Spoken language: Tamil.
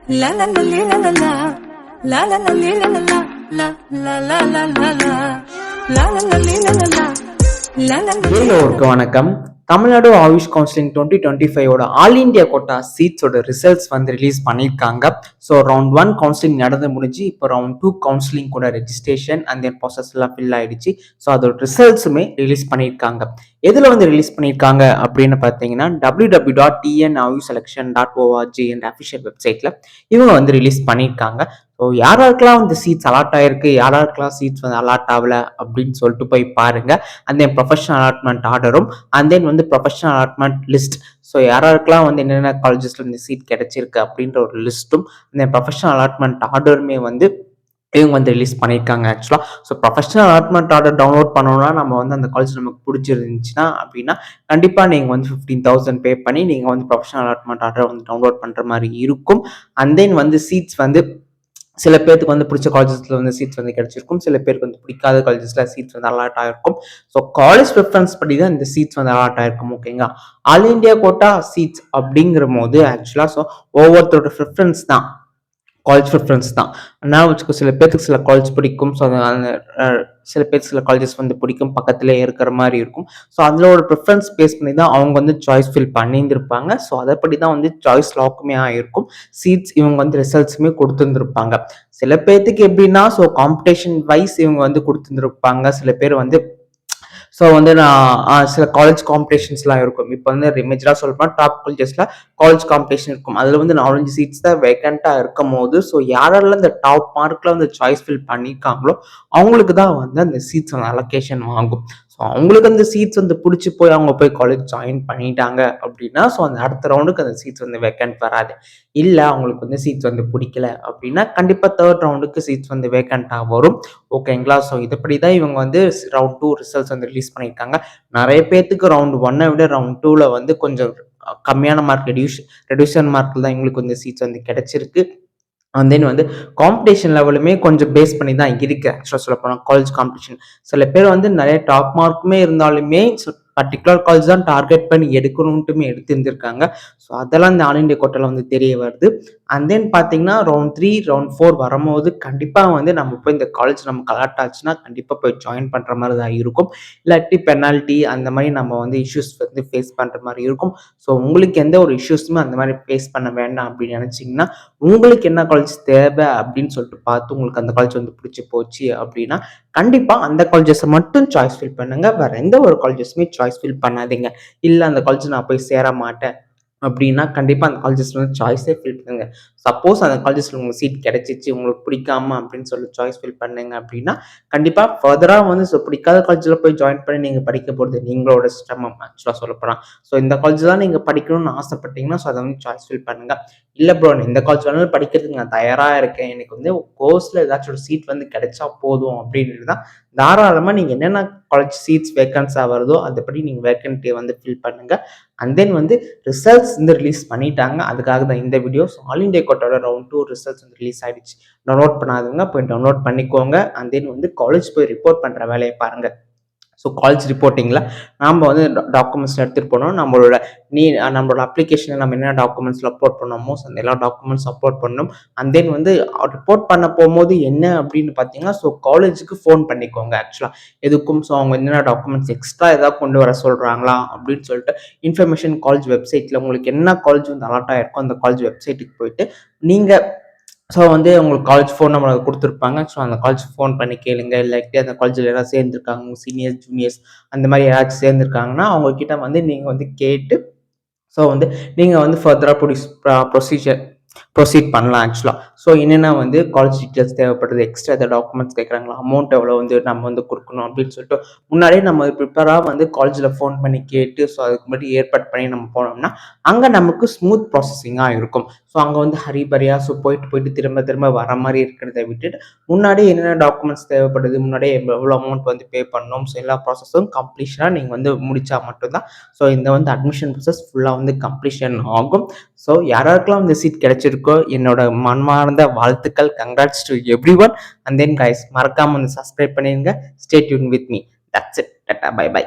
La la la la la la la la la la la la la la la la la la la la எல்லோருக்கும் வணக்கம். Tamil Nadu AYUSH counselling 2025 all India quota சீட்ஸோட results வந்து ரிலீஸ் பண்ணியிருக்காங்க. ஸோ ரவுண்ட் 1 கவுன்சிலிங் நடந்து முடிஞ்சு இப்போ ரவுண்ட் 2 கவுன்சிலிங் கூட ரெஜிஸ்ட்ரேஷன் அண்ட் தென் ப்ராசஸ் எல்லாம் ஃபில் ஆயிடுச்சு. ஸோ அதோட ரிசல்ட்ஸுமே ரிலீஸ் பண்ணியிருக்காங்க. எதில் வந்து ரிலீஸ் பண்ணியிருக்காங்க அப்படின்னு பார்த்தீங்கன்னா www.tnayushselection.org என்ற அஃபிஷியல் வெப்சைட்டில் இவங்க வந்து ரிலீஸ் பண்ணியிருக்காங்க. ஸோ யாராருக்கெல்லாம் வந்து சீட்ஸ் அலாட் ஆயிருக்கு, யாராருக்கெல்லாம் சீட்ஸ் வந்து அலாட் ஆகல அப்படின்னு சொல்லிட்டு போய் பாருங்க. அண்ட் தென் ப்ரொஃபஷனல் அலாட்மெண்ட் ஆர்டரும் அண்ட் தென் வந்து ப்ரொஃபஷனல் அலாட்மெண்ட் லிஸ்ட். ஸோ யாராருக்கெல்லாம் வந்து என்னென்ன காலேஜஸ்ல இந்த சீட் கிடைச்சிருக்கு அப்படின்ற ஒரு லிஸ்ட்டும் அந்த ப்ரொஃபஷனல் அலாட்மெண்ட் ஆர்டருமே வந்து இவங்க வந்து ரிலீஸ் பண்ணியிருக்காங்க ஆக்சுவலாக. So professional allotment order download பண்ணோம்னா நம்ம வந்து அந்த காலேஜ் நமக்கு பிடிச்சிருந்துச்சுன்னா அப்படின்னா கண்டிப்பாக நீங்கள் வந்து 15,000 பே பண்ணி நீங்கள் வந்து ப்ரொஃபஷனல் அலாட்மெண்ட் ஆர்டர் வந்து டவுன்லோட் பண்ணுற மாதிரி இருக்கும். அண்ட் தென் வந்து சீட்ஸ் வந்து சில பேருக்கு வந்து பிடிச்ச காலேஜஸ்ல வந்து சீட்ஸ் வந்து கிடைச்சிருக்கும், சில பேருக்கு வந்து பிடிக்காத காலேஜஸ்ல சீட்ஸ் வந்து அலாட் ஆயிருக்கும். ஸோ காலேஜ் ப்ரிஃபரன்ஸ் படி தான் இந்த சீட்ஸ் வந்து அலாட் ஆயிருக்கும். ஓகேங்களா, ஆல் இண்டியா கோட்டா சீட்ஸ் அப்படிங்கிற போது ஆக்சுவலாக ஸோ ஒவ்வொருத்தரோட ப்ரிஃபரன்ஸ் தான், காலேஜ் ப்ரிஃபரன்ஸ் தான். நான் வச்சுக்கோ, சில பேருக்கு சில காலேஜ் பிடிக்கும், ஸோ சில பேருக்கு சில காலேஜஸ் வந்து பிடிக்கும், பக்கத்துலேயே இருக்கிற மாதிரி இருக்கும். ஸோ அதில் ஒரு ப்ரிஃபரன்ஸ் பேஸ் பண்ணி தான் அவங்க வந்து சாய்ஸ் ஃபில் பண்ணியிருந்திருப்பாங்க. ஸோ அதைப்படி தான் வந்து சாய்ஸ் லாக்குமே ஆகிருக்கும். சீட்ஸ் இவங்க வந்து ரிசல்ட்ஸுமே கொடுத்துருந்துருப்பாங்க. சில பேர்த்துக்கு எப்படின்னா ஸோ காம்படிஷன் வைஸ் இவங்க வந்து கொடுத்துருந்துருப்பாங்க. சில பேர் வந்து ஸோ வந்து நான் சில காலேஜ் காம்படிஷன்ஸ்லாம் இருக்கும். இப்போ வந்து மேஜராக சொல்லப்போனால் டாப் காலேஜஸில் காலேஜ் காம்படிஷன் இருக்கும். அதில் வந்து 4-5 சீட்ஸ் தான் வேக்கண்ட்டாக இருக்கும் போது ஸோ யாரெல்லாம் இந்த டாப் மார்க்கில் வந்து சாய்ஸ் ஃபில் பண்ணியிருக்காங்களோ அவங்களுக்கு தான் வந்து அந்த சீட்ஸ் வந்து அலோகேஷன் ஆகும். ஸோ அவங்களுக்கு அந்த சீட்ஸ் வந்து பிடிச்சி போய் அவங்க போய் காலேஜ் ஜாயின் பண்ணிட்டாங்க அப்படின்னா ஸோ அந்த அடுத்த ரவுண்டுக்கு அந்த சீட்ஸ் வந்து வேக்கண்ட் வராது. இல்லை அவங்களுக்கு வந்து சீட்ஸ் வந்து பிடிக்கல அப்படின்னா கண்டிப்பாக தேர்ட் ரவுண்டுக்கு சீட்ஸ் வந்து வேக்கண்ட்டாக வரும். ஓகேங்களா, ஸோ இதுபடி தான் இவங்க வந்து ரவுண்ட் 2 ரிசல்ட்ஸ் வந்து ரிலீஸ் பண்ணியிருக்காங்க. நிறைய பேர்த்துக்கு ரவுண்ட் 1 விட ரவுண்ட் 2 வந்து கொஞ்சம் கம்மியான மார்க் ரெடியூஷன் மார்க்கில் தான் இவங்களுக்கு வந்து சீட்ஸ் வந்து கிடைச்சிருக்கு. அண்ட் தென் வந்து காம்படிஷன் லெவலுமே கொஞ்சம் பேஸ் பண்ணி தான் இருக்கு. ஆக்சுவலாக சொல்ல போனால் காலேஜ் காம்படிஷன் சில பேர் வந்து நிறைய டாப் மார்க்குமே இருந்தாலுமே பர்டிகுலர் காலேஜ் தான் டார்கெட் பண்ணி எடுக்கணும்ட்டுமே எடுத்திருந்திருக்காங்க. ஸோ அதெல்லாம் இந்த ஆல் இண்டியா கோட்டால வந்து தெரிய வருது. அண்ட் தென் பார்த்தீங்கன்னா ரவுண்ட் 3 ரவுண்ட் 4 வரும்போது கண்டிப்பாக வந்து நம்ம போய் இந்த காலேஜ் நமக்கு அலாட் ஆச்சுன்னா கண்டிப்பாக போய் ஜாயின் பண்ணுற மாதிரி தான் இருக்கும். இல்லாட்டி பெனால்ட்டி அந்த மாதிரி நம்ம வந்து இஷ்யூஸ் வந்து ஃபேஸ் பண்ணுற மாதிரி இருக்கும். ஸோ உங்களுக்கு எந்த ஒரு இஷ்யூஸுமே அந்த மாதிரி ஃபேஸ் பண்ண வேண்டாம் அப்படின்னு நினச்சிங்கன்னா உங்களுக்கு என்ன காலேஜ் தேவை அப்படின்னு சொல்லிட்டு பார்த்து உங்களுக்கு அந்த காலேஜ் வந்து பிடிச்சி போச்சு அப்படின்னா கண்டிப்பாக அந்த காலேஜஸை மட்டும் சாய்ஸ் ஃபில் பண்ணுங்க. வேற எந்த ஒரு காலேஜஸுமே சாய்ஸ் ஃபில் பண்ணாதீங்க. இல்லை அந்த காலேஜ் நான் போய் சேர மாட்டேன் அப்படின்னா கண்டிப்பாக அந்த காலேஜஸ்ல வந்து சாய்ஸே ஃபில் பண்ணுங்க. சப்போஸ் அந்த காலேஜஸ்ல உங்களுக்கு சீட் கிடைச்சிச்சு உங்களுக்கு பிடிக்காம அப்படின்னு சொல்லி சாய்ஸ் ஃபில் பண்ணுங்க அப்படின்னா கண்டிப்பாக ஃபர்தராக வந்து ஸோ பிடிக்காத காலேஜில் போய் ஜாயின் பண்ணி நீங்கள் படிக்க போகிறது நீங்களோட சிரமம் ஆக்சுவலாக சொல்லப்போனால். ஸோ இந்த காலேஜ் தான் நீங்கள் படிக்கணும்னு ஆசைப்பட்டீங்கன்னா ஸோ அதை வந்து சாய்ஸ் ஃபில் பண்ணுங்க. இல்லை ப்ரோ இந்த காலேஜ் வேணாலும் படிக்கிறதுக்கு நான் தயாராக இருக்கேன், எனக்கு வந்து கோர்ஸில் ஏதாச்சும் ஒரு சீட் வந்து கிடைச்சா போதும் அப்படின்னு தான் தாராளமாக நீங்கள் என்னென்ன காலேஜ் சீட்ஸ் வேக்கன்ஸாக வருதோ அதுபடி நீங்கள் வேக்கன்ட்டியை வந்து ஃபில் பண்ணுங்கள். அண்ட் தென் வந்து ரிசல்ட்ஸ் வந்து ரிலீஸ் பண்ணிட்டாங்க, அதுக்காக தான் இந்த வீடியோ. ஸோ ஆல் இண்டியா கோட்டாவோட ரவுண்ட் 2 ரிசல்ட்ஸ் வந்து ரிலீஸ் ஆகிடுச்சு. டவுன்லோட் பண்ணாதவங்க போய் டவுன்லோட் பண்ணிக்கோங்க. அண்ட் தென் வந்து காலேஜ் போய் ரிப்போர்ட் பண்ணுற வேலையை பாருங்கள். ஸோ காலேஜ் ரிப்போர்ட்டிங்கில் நாம் வந்து டாக்குமெண்ட்ஸ் எடுத்துகிட்டு போனோம். நம்மளோட அப்ளிகேஷனில் நம்ம என்ன டாக்குமெண்ட்ஸில் அப்லோட் பண்ணோமோ ஸோ அந்த எல்லா டாக்குமெண்ட்ஸ் அப்லோட் பண்ணணும். அண்ட் தென் வந்து ரிப்போர்ட் பண்ண போகும்போது என்ன அப்படின்னு பார்த்தீங்கன்னா ஸோ காலேஜுக்கு ஃபோன் பண்ணிக்கோங்க ஆக்சுவலாக எதுக்கும். ஸோ அவங்க என்னென்ன டாக்குமெண்ட்ஸ் எக்ஸ்ட்ரா ஏதாவது கொண்டு வர சொல்கிறாங்களா அப்படின்னு சொல்லிட்டு இன்ஃபர்மேஷன் காலேஜ் வெப்சைட்டில் உங்களுக்கு என்ன காலேஜ் வந்து அலாட் ஆகிருக்கோ அந்த காலேஜ் வெப்சைட்டுக்கு போயிட்டு நீங்கள் ஸோ வந்து உங்களுக்கு காலேஜ் ஃபோன் நம்பர் கொடுத்துருப்பாங்க. ஸோ அந்த காலேஜ் ஃபோன் பண்ணி கேளுங்க. இல்லாட்டி அந்த காலேஜில் யாராவது சேர்ந்துருக்காங்க சீனியர்ஸ் ஜூனியர்ஸ் அந்த மாதிரி யாராச்சும் சேர்ந்துருக்காங்கன்னா அவங்கக்கிட்ட வந்து நீங்கள் வந்து கேட்டு ஸோ வந்து நீங்கள் வந்து ஃபர்தராக ப்ரொசீட் பண்ணலாம் ஆக்சுவலாக. ஸோ என்னென்னா வந்து காலேஜ் டீட்டெயில்ஸ் தேவைப்படுது, எக்ஸ்ட்ரா எதாவது டாக்குமெண்ட்ஸ் கேட்குறாங்களா, அமௌண்ட் எவ்வளோ வந்து நம்ம வந்து கொடுக்கணும் அப்படின்னு சொல்லிட்டு முன்னாடியே நம்ம ப்ரிப்பராக வந்து காலேஜில் ஃபோன் பண்ணி கேட்டு ஸோ அதுக்கு முன்னாடி ஏற்பாடு பண்ணி நம்ம போனோம்னா அங்கே நமக்கு ஸ்மூத் ப்ராசஸிங்காக இருக்கும். ஸோ அங்கே வந்து ஹரிபரியாக ஸோ போயிட்டு திரும்ப வர மாதிரி இருக்கிறத விட்டுட்டு முன்னாடியே என்னென்ன டாக்குமெண்ட்ஸ் தேவைப்படுது, முன்னாடியே எவ்வளோ அமௌண்ட் வந்து பே பண்ணணும், ஸோ எல்லா ப்ராசஸும் கம்ப்ளீஷனாக நீங்கள் வந்து முடித்தா மட்டும்தான் ஸோ இந்த வந்து அட்மிஷன் ப்ராசஸ் ஃபுல்லாக வந்து கம்ப்ளீஷன் ஆகும். ஸோ யாராருக்கெல்லாம் இந்த சீட் கிடைச்சிருக்கோ என்னோட மனமார்ந்த வாழ்த்துக்கள், congrats to everyone. And then guys மறக்காம வந்து சப்ஸ்கிரைப் பண்ணிடுங்க. Stay tune with me. That's it. Tata bye by.